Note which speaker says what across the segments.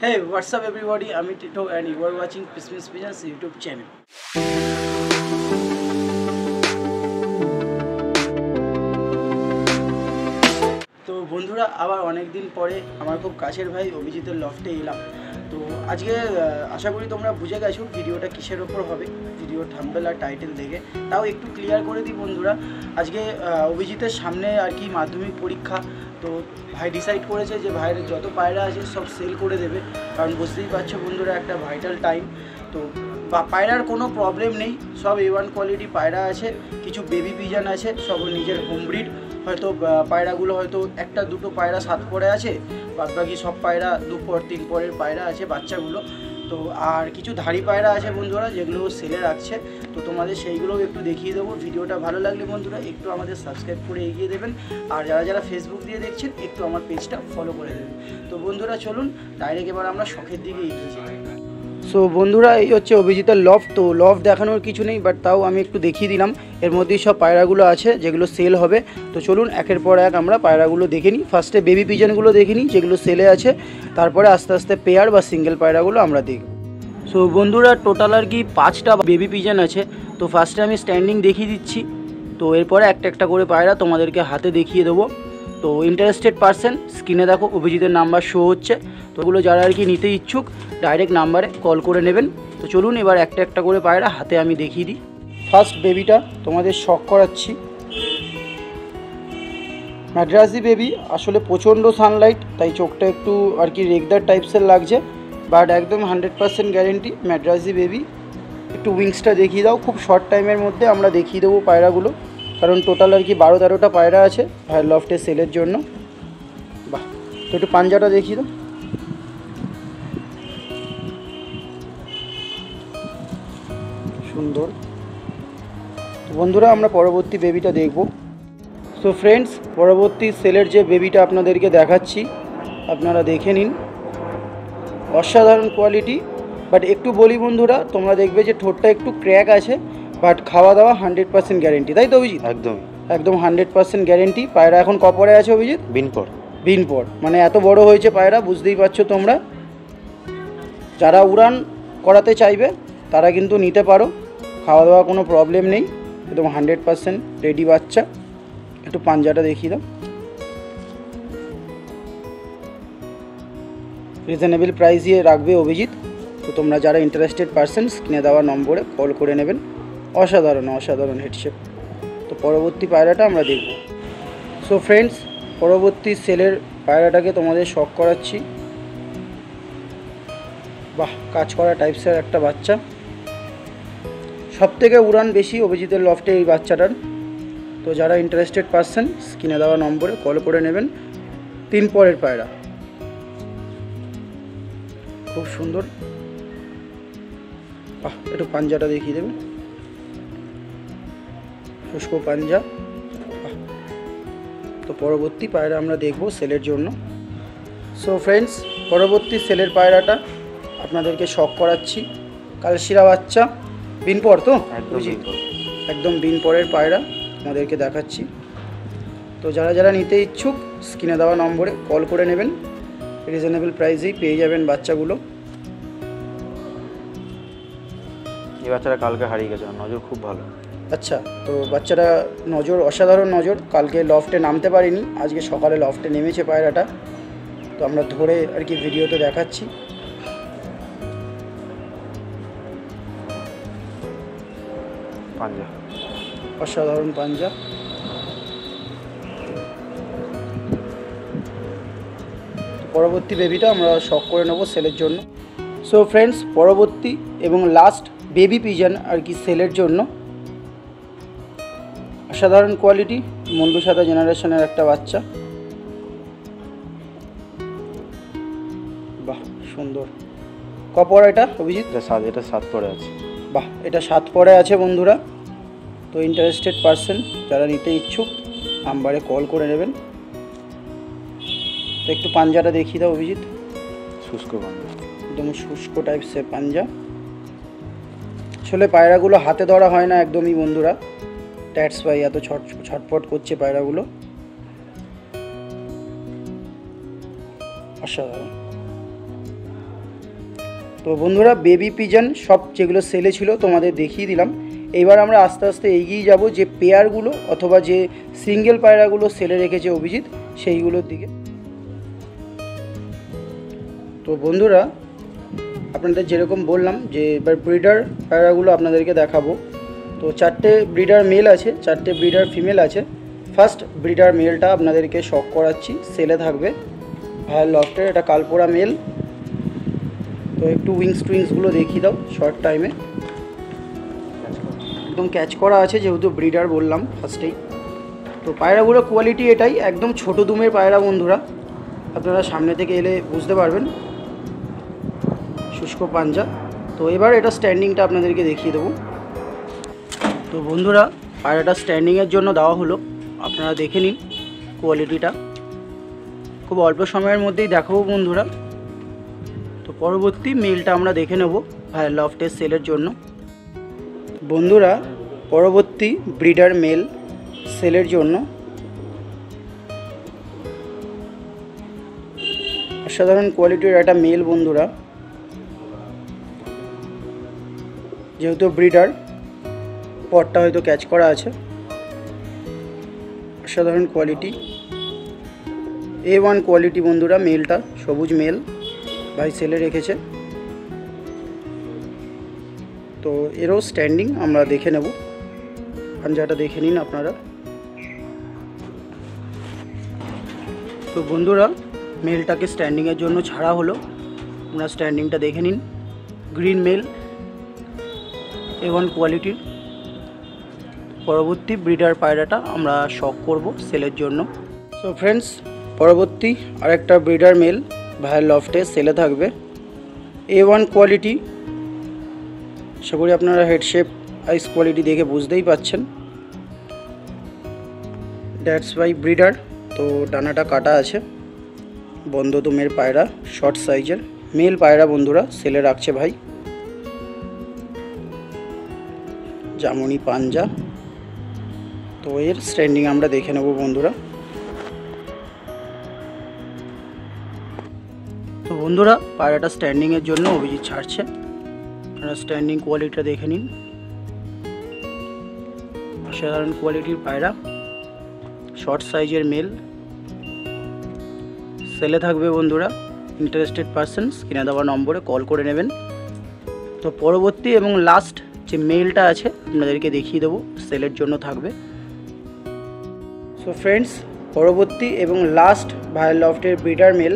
Speaker 1: Hey, what's up everybody? I'm Tito and you are watching Christmas Pigeons YouTube channel. তো বন্ধুরা আবার অনেক দিন পরে আমার খুব কাছের ভাই অভিজিতের লফটে এলাম। তো আজকে আশা করি তোমরা বুঝে গেছো ভিডিওটা কিসের ওপর হবে, ভিডিও থাম্বনেল আর টাইটেল দেখে। তাও একটু ক্লিয়ার করে দিই বন্ধুরা, আজকে অভিজিতের সামনে আর কি মাধ্যমিক পরীক্ষা। তো ভাই ডিসাইড করেছে যে ভাইয়ের যত পায়রা আছে সব সেল করে দেবে, কারণ বুঝতেই পারছো বন্ধুরা একটা ভাইটাল টাইম। তো পায়রার কোনো প্রবলেম নেই, সব A1 কোয়ালিটি পায়রা আছে, কিছু বেবি পিজন আছে, সব নিজের হোম ব্রিড। হয়তো পায়রাগুলো হয়তো একটা দুটো পায়রা সাত পরে আছে, বাদ বাকি সব পায়রা 2 পর 3 পরের পায়রা আছে বাচ্চাগুলো। তো আর কিছু ধাড়ি পায়রা আছে বন্ধুরা যেগুলো সেলে রাখছে, তো তোমাদের সেইগুলোও একটু দেখিয়ে দেবো। ভিডিওটা ভালো লাগলে বন্ধুরা একটু আমাদের সাবস্ক্রাইব করে এগিয়ে দেবেন, আর যারা যারা ফেসবুক দিয়ে দেখছেন একটু আমার পেজটা ফলো করে দেবেন। তো বন্ধুরা চলুন ডাইরেক্ট এবার আমরা শখের দিকে এগিয়ে যাই। সো বন্ধুরা এই হচ্ছে অভিজিতের লফট। তো লফট দেখানোর কিছু নেই, বাট তাও আমি একটু দেখিয়ে দিলাম। এর মধ্যেই সব পায়রাগুলো আছে যেগুলো সেল হবে। তো চলুন একের পর এক আমরা পায়রাগুলো দেখে নিই। ফার্স্টে বেবি পিজনগুলো দেখে নিই যেগুলো সেলে আছে, তারপরে আস্তে আস্তে পেয়ার বা সিঙ্গেল পায়রাগুলো আমরা দেখব। সো বন্ধুরা টোটাল আর কি 5টা বেবি পিজন আছে। তো ফার্স্টে আমি স্ট্যান্ডিং দেখিয়ে দিচ্ছি, তো এরপরে একটা একটা করে পায়রা তোমাদেরকে হাতে দেখিয়ে দেবো। তো ইন্টারেস্টেড পারসন স্ক্রিনে দেখো অভিজিতের নাম্বার শো হচ্ছে, তো ওগুলো যারা আর কি নিতে ইচ্ছুক ডাইরেক্ট নাম্বারে কল করে নেবেন। তো চলুন এবার একটা একটা করে পায়রা হাতে আমি দেখিয়ে দিই। ফার্স্ট বেবিটা তোমাদের শখ করাচ্ছি, ম্যাড্রাসি বেবি। আসলে প্রচণ্ড সানলাইট তাই চোখটা একটু আর কি রেগদার টাইপসের লাগছে, বাট একদম 100% গ্যারেন্টি ম্যাড্রাসি বেবি। একটু উইংসটা দেখিয়ে দাও, খুব শর্ট টাইমের মধ্যে আমরা দেখিয়ে দেবো পায়রাগুলো, কারণ টোটাল আর কি 12-13টা পায়রা আছে ভাইয়ের লফটে সেলের জন্য। বাহ, তো একটু পাঞ্জাটা দেখিয়ে দাও। সুন্দর। তো বন্ধুরা আমরা পরবর্তী বেবিটা দেখব। সো ফ্রেন্ডস, পরবর্তী সেলের যে বেবিটা আপনাদেরকে দেখাচ্ছি আপনারা দেখে নিন। অসাধারণ কোয়ালিটি, বাট একটু বলি বন্ধুরা, তোমরা দেখবে যে ঠোঁটটা একটু ক্র্যাক আছে, বাট খাওয়া দাওয়া 100% গ্যারেন্টি, তাই তো অভিজিৎ? একদম 100% গ্যারেন্টি। পায়রা এখন কপরে আছে অভিজিৎ? বিনপর মানে এত বড় হয়েছে পায়রা, বুঝতেই পারছো তোমরা। যারা উড়ান করাতে চাইবে তারা কিন্তু নিতে পারো, খাওয়া দাওয়া কোনো প্রবলেম নেই, একদম 100% রেডি বাচ্চা। একটু পাঞ্জাটা দেখিয়ে দাও। রিজনেবল প্রাইসে রাখবে অভিজিৎ। তো তোমরা যারা ইন্টারেস্টেড পারসন স্ক্রিনে দেওয়া নম্বরে কল করে নেবেন। অসাধারণ হেডশেপ। তো পরবর্তী পায়রাটা আমরা দেখব। সো ফ্রেন্ডস, পরবর্তী সেলের পায়রাটাকে তোমাদের শখ করাচ্ছি। বাহ, কাজ করা টাইপসের একটা বাচ্চা। সবথেকে উড়ান বেশি অভিজিতের লফটে এই বাচ্চাটার। তো যারা ইন্টারেস্টেড পারসন স্ক্রিনে দেওয়া নম্বরে কল করে নেবেন। 3 পরের পায়রা, খুব সুন্দর। বাহ, একটু পাঞ্জাটা দেখিয়ে দেবেন, শুষ্ক পাঞ্জা। তো পরবর্তী পায়রা আমরা দেখব সেলের জন্য। সো ফ্রেন্ডস, পরবর্তী সেলের পায়রাটা আপনাদেরকে শখ করাচ্ছি। কালশিরা বাচ্চা, বিনপর তো একদম বিনপরের পায়রা আমাদেরকে দেখাচ্ছি। তো যারা যারা নিতে ইচ্ছুক স্ক্রিনে দেওয়া নম্বরে কল করে নেবেন, রিজনেবল প্রাইসেই পেয়ে যাবেন বাচ্চাগুলো।
Speaker 2: এই বাচ্চাটা কালকে হারিয়ে গেছে, নজর খুব ভালো।
Speaker 1: আচ্ছা, তো বাচ্চাটা নজর অসাধারণ নজর। কালকে লফটে নামতে পারিনি, আজকে সকালে লফটে নেমেছে পায়রাটা। তো আমরা ধরে আর কি ভিডিওতে দেখাচ্ছি।
Speaker 2: পাঞ্জা,
Speaker 1: অসাধারণ পাঞ্জা। পরবর্তী বেবিটা আমরা শখ করে নেব সেলের জন্য। সো ফ্রেন্ডস, পরবর্তী এবং লাস্ট বেবি পিজন আর কি সেলের জন্য। অসাধারণ কোয়ালিটি, মন্ডু সাদা জেনারেশনের একটা বাচ্চা। বাহ, সুন্দর। কপর এটা অভিজিৎ?
Speaker 2: এটা 7 পরে আছে।
Speaker 1: বাহ, এটা 7 পরে আছে বন্ধুরা। তো ইন্টারেস্টেড পারসন যারা নিতে ইচ্ছুক নাম্বারে কল করে নেবেন। তো একটু পাঞ্জাটা দেখিয়ে দাও অভিজিৎ।
Speaker 2: শুষ্ক পাঞ্জা,
Speaker 1: একদম শুষ্ক টাইপসের পাঞ্জা। আসলে পায়রাগুলো হাতে ধরা হয় না একদমই বন্ধুরা, দ্যাটস ওয়াই এত ছটফট করছে পায়রাগুলো। অসাধারণ। তো বন্ধুরা বেবি পিজন সব যেগুলো সেলে ছিল তোমাদের দেখিয়ে দিলাম। এইবার আমরা আস্তে আস্তে এগিয়ে যাব যে পেয়ারগুলো অথবা যে সিঙ্গেল পায়রাগুলো সেলে রেখেছে অভিজিৎ সেইগুলোর দিকে। তো বন্ধুরা আপনাদের যেরকম বললাম যে এবার ব্রিডার পায়রাগুলো আপনাদেরকে দেখাবো। তো 4টে ব্রিডার মেল আছে, 4টে ব্রিডার ফিমেল আছে। ফার্স্ট ব্রিডার মেলটা আপনাদেরকে শক করাচ্ছি, সেলে থাকবে ভাইয়ার লফটের। এটা কালপোড়া মেল। তো একটু উইংসগুলো দেখিয়ে দাও শর্ট টাইমে। একদম ক্যাচ করা আছে যেহেতু ব্রিডার বললাম ফার্স্টেই। তো পায়রাগুলোর কোয়ালিটি এটাই, একদম ছোটো দুমের পায়রা বন্ধুরা, আপনারা সামনে থেকে এলে বুঝতে পারবেন। শুষ্ক পাঞ্জা। তো এবার এটা স্ট্যান্ডিংটা আপনাদেরকে দেখিয়ে দেবো। তো বন্ধুরা পায়রাটা স্ট্যান্ডিংয়ের জন্য দেওয়া হলো, আপনারা দেখে নিন কোয়ালিটিটা। খুব অল্প সময়ের মধ্যেই দেখাবো বন্ধুরা। তো পরবর্তী মেলটা আমরা দেখে নেব ভাইয়ের লফটের সেলের জন্য। বন্ধুরা পরবর্তী ব্রিডার মেল সেলের জন্য অসাধারণ কোয়ালিটির একটা মেল বন্ধুরা। যেহেতু ব্রিডার পটটা হয়তো ক্যাচ করা আছে। অসাধারণ কোয়ালিটি, A1 কোয়ালিটি বন্ধুরা। মেলটা সবুজ মেল ভাই সেলে রেখেছে। তো এরও স্ট্যান্ডিং আমরা দেখে নেব, পাঞ্জাটা দেখে নিন আপনারা। তো বন্ধুরা মেলটাকে স্ট্যান্ডিংয়ের জন্য ছাড়া হলো, আপনারা স্ট্যান্ডিংটা দেখে নিন। গ্রিন মেল A1 কোয়ালিটির। পরবর্তী ব্রিডার পায়রাটা আমরা শক করব সেলের জন্য। সো ফ্রেন্ডস পরবর্তী আরেকটা ব্রিডার মেল ভাইয়ের লফটে সেলে থাকবে, A1 কোয়ালিটি। আশা করি আপনারা হেডশেপ আইস কোয়ালিটি দেখে বুঝতেই পাচ্ছেন। That's by breeder. তো ডানাটা কাটা আছে, বন্ধ দুমের পায়রা, শর্ট সাইজের মেল পায়রা বন্ধুরা সেলে রাখছে ভাই। জামনি পাঞ্জা। তো এর স্ট্যান্ডিং আমরা দেখে নেব বন্ধুরা। তো বন্ধুরা পায়রাটা স্ট্যান্ডিংয়ের জন্য অভিজিৎ ছাড়ছে, আপনারা স্ট্যান্ডিং কোয়ালিটিটা দেখে নিন। অসাধারণ কোয়ালিটির পায়রা, শর্ট সাইজের মেল সেলে থাকবে বন্ধুরা। ইন্টারেস্টেড পারসনস কিনে দেওয়া নম্বরে কল করে নেবেন। তো পরবর্তী এবং লাস্ট যে মেলটা আছে আপনাদেরকে দেখিয়ে দেবো, সেলের জন্য থাকবে। সো ফ্রেন্ডস পরবর্তী এবং লাস্ট ভাইয়ের লফটের ব্রিডার মেল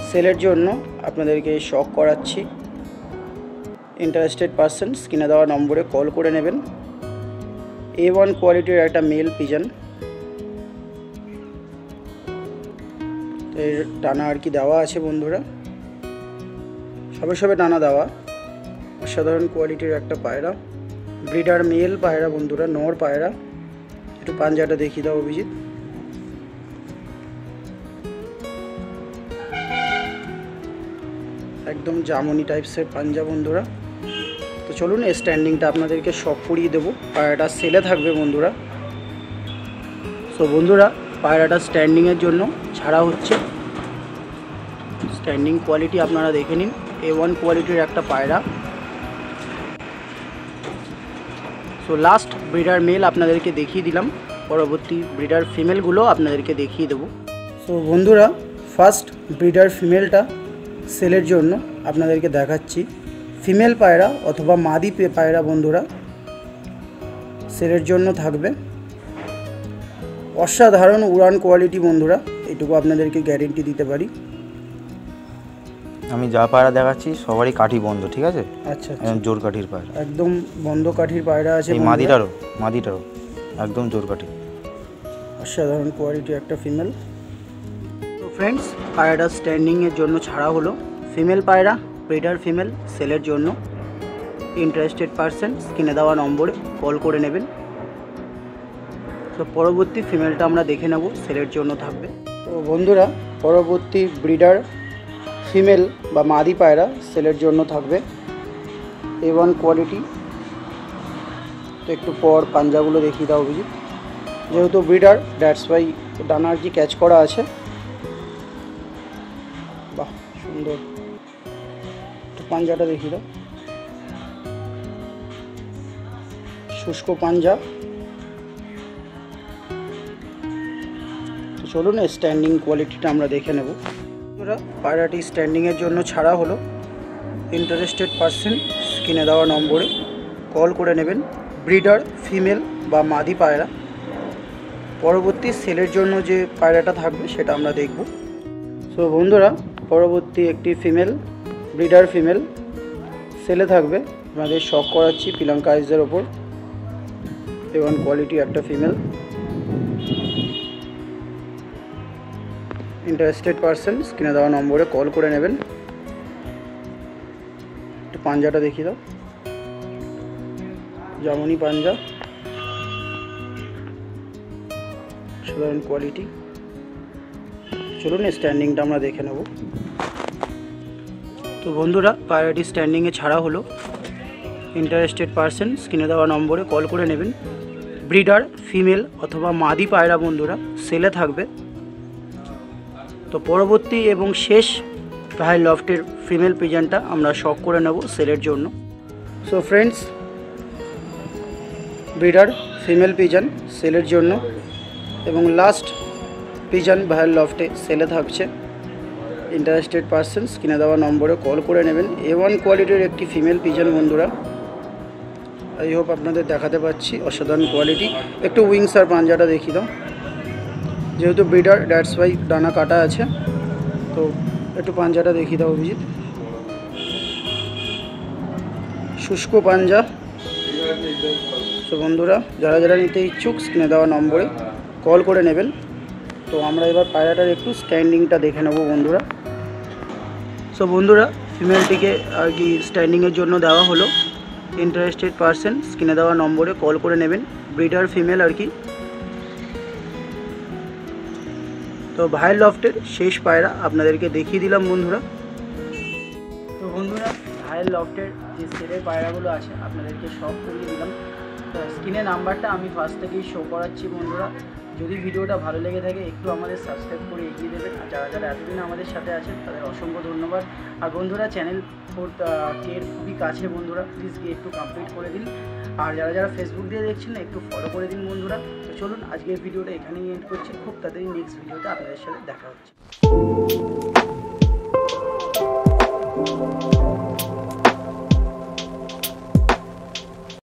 Speaker 1: সেলের জন্য আপনাদেরকে শক করাচ্ছি। ইন্টারেস্টেড পারসনস কিনে দেওয়া নম্বরে কল করে নেবেন। A1 কোয়ালিটির একটা মেল পিজন। এর ডানা আর কি দেওয়া আছে বন্ধুরা, সবে সবে ডানা দেওয়া। অসাধারণ কোয়ালিটির একটা পায়রা, ব্রিডার মেল পায়রা বন্ধুরা, নর পায়রা। একটু পাঞ্জাটা দেখিয়ে দাও অভিজিৎ। একদম জামনি টাইপসের পাঞ্জা বন্ধুরা। তো চলুন এই স্ট্যান্ডিংটা আপনাদেরকে শক করিয়ে দেবো। পায়রাটা সেলে থাকবে বন্ধুরা। সো বন্ধুরা পায়রাটা স্ট্যান্ডিংয়ের জন্য ছাড়া হচ্ছে। স্ট্যান্ডিং কোয়ালিটি আপনারা দেখে নিন, A1 কোয়ালিটির একটা পায়রা। সো লাস্ট ব্রিডার মেল আপনাদেরকে দেখিয়ে দিলাম, পরবর্তী ব্রিডার ফিমেলগুলো আপনাদেরকে দেখিয়ে দেবো। সো বন্ধুরা ফার্স্ট ব্রিডার ফিমেলটা সেলের জন্য আপনাদেরকে দেখাচ্ছি। ফিমেল পায়রা অথবা মাদি পায়রা বন্ধুরা সেলের জন্য থাকবে। অসাধারণ উড়ান কোয়ালিটি বন্ধুরা, এটুকু আপনাদেরকে গ্যারেন্টি দিতে পারি।
Speaker 2: আমি যা পায়রা দেখাচ্ছি সবারই কাঠি বন্ধ, ঠিক আছে?
Speaker 1: আচ্ছা
Speaker 2: একদম জোর কাঠির পায়রা,
Speaker 1: একদম বন্ধ কাঠির পায়রা আছে।
Speaker 2: এই মাদিটারও একদম জোর কাঠি।
Speaker 1: অসাধারণ কোয়ালিটি একটা ফিমেল। তো ফ্রেন্ডস পায়রাটা স্ট্যান্ডিংয়ের জন্য ছাড়া হলো। ফিমেল পায়রা, ব্রিডার ফিমেল সেলের জন্য। ইন্টারেস্টেড পারসন স্ক্রিনে দেওয়া নম্বরে কল করে নেবেন। তো পরবর্তী ফিমেলটা আমরা দেখে নেব, সেলের জন্য থাকবে। তো বন্ধুরা পরবর্তী ব্রিডার ফিমেল বা মাদি পায়রা সেলের জন্য থাকবে, A1 কোয়ালিটি। তো একটু পর পাঞ্জাগুলো দেখিয়ে দাও অভিজিৎ। যেহেতু ব্রিডার দ্যাটস ওয়াই ডানা আর কি ক্যাচ করা আছে। বাহ সুন্দর, পাঞ্জাটা দেখিয়ে দাও, শুষ্ক পাঞ্জা। তো চলুন স্ট্যান্ডিং কোয়ালিটিটা আমরা দেখে নেব। পায়রাটি স্ট্যান্ডিংয়ের জন্য ছাড়া হলো। ইন্টারেস্টেড পারসন স্ক্রিনে দেওয়া নম্বরে কল করে নেবেন। ব্রিডার ফিমেল বা মাদি পায়রা। পরবর্তী সেলের জন্য যে পায়রাটা থাকবে সেটা আমরা দেখব। সো বন্ধুরা, পরবর্তী একটি ফিমেল, ব্রিডার ফিমেল সেলে থাকবে। আমাদের শখ করাচ্ছি পিলাঙ্কা আইজের ওপর। এবং কোয়ালিটি একটা ফিমেল। ইন্টারেস্টেড পারসন স্ক্রিনে দেওয়া নম্বরে কল করে নেবেন। একটু পাঞ্জাটা দেখিয়ে দাও, জামুনি পাঞ্জা, সাধারণ কোয়ালিটি। চলুন স্ট্যান্ডিংটা আমরা দেখে নেব। তো বন্ধুরা, পায়রাটি স্ট্যান্ডিংয়ে ছাড়া হলো। ইন্টারেস্টেড পারসন স্ক্রিনে দেওয়া নম্বরে কল করে নেবেন। ব্রিডার ফিমেল অথবা মাদি পায়রা বন্ধুরা সেলে থাকবে। তো পরবর্তী এবং শেষ ভাই লফটের ফিমেল পিজনটা আমরা শখ করে নেব সেলের জন্য। So friends, breeder female pigeon সেলের জন্য এবং লাস্ট পিজন ভাইয়ের লফটে সেলে থাকছে। ইন্টারেস্টেড পারসন স্ক্রিনে দেওয়া নম্বরে কল করে নেবেন। A1 কোয়ালিটির একটি ফিমেল পিজন বন্ধুরা। আই হোপ আপনাদের দেখাতে পাচ্ছি, অসাধারণ কোয়ালিটি। একটু উইংস আর পাঞ্জাটা দেখিয়ে দাও। যেহেতু ব্রিডার, দ্যাটস ওয়াই ডানা কাটা আছে। তো একটু পাঞ্জাটা দেখিয়ে দাও অভিজিৎ। শুষ্ক পাঞ্জা। তো বন্ধুরা, যারা যারা নিতে ইচ্ছুক স্ক্রিনে দেওয়া নম্বরে কল করে নেবেন। তো আমরা এবার পায়রাটার একটু স্ট্যান্ডিংটা দেখে নেব বন্ধুরা। সো বন্ধুরা, ফিমেলটিকে আর কি স্ট্যান্ডিংয়ের জন্য দেওয়া হলো। ইন্টারেস্টেড পারসন স্ক্রিনে দেওয়া নম্বরে কল করে নেবেন। ব্রিডার ফিমেল আর কি। তো ভাইয়ের লফটের শেষ পায়রা আপনাদেরকে দেখিয়ে দিলাম বন্ধুরা। তো বন্ধুরা, ভাইয়ের লফটের যে সেলের পায়রাগুলো আছে আপনাদেরকে সব করিয়ে দিলাম। তো স্ক্রিনে নাম্বারটা আমি ফার্স্ট থেকেই শো করাচ্ছি বন্ধুরা। যদি ভিডিওটা ভালো লেগে থাকে একটু আমাদের সাবস্ক্রাইব করে এগিয়ে দেবেন। আর যারা যারা এতদিন আমাদের সাথে আছেন তাদের অসংখ্য ধন্যবাদ। আর বন্ধুরা, চ্যানেল 4K খুবই কাছে বন্ধুরা, প্লিজ গিয়ে একটু কমপ্লিট করে দিন। আর যারা যারা ফেসবুক দিয়ে দেখছেন না, একটু ফলো করে দিন বন্ধুরা। তো চলুন আজকের ভিডিওটা এখানেই এন্ড করছি। খুব তাড়াতাড়ি নেক্সট ভিডিওতে আপনাদের সাথে দেখা হচ্ছে।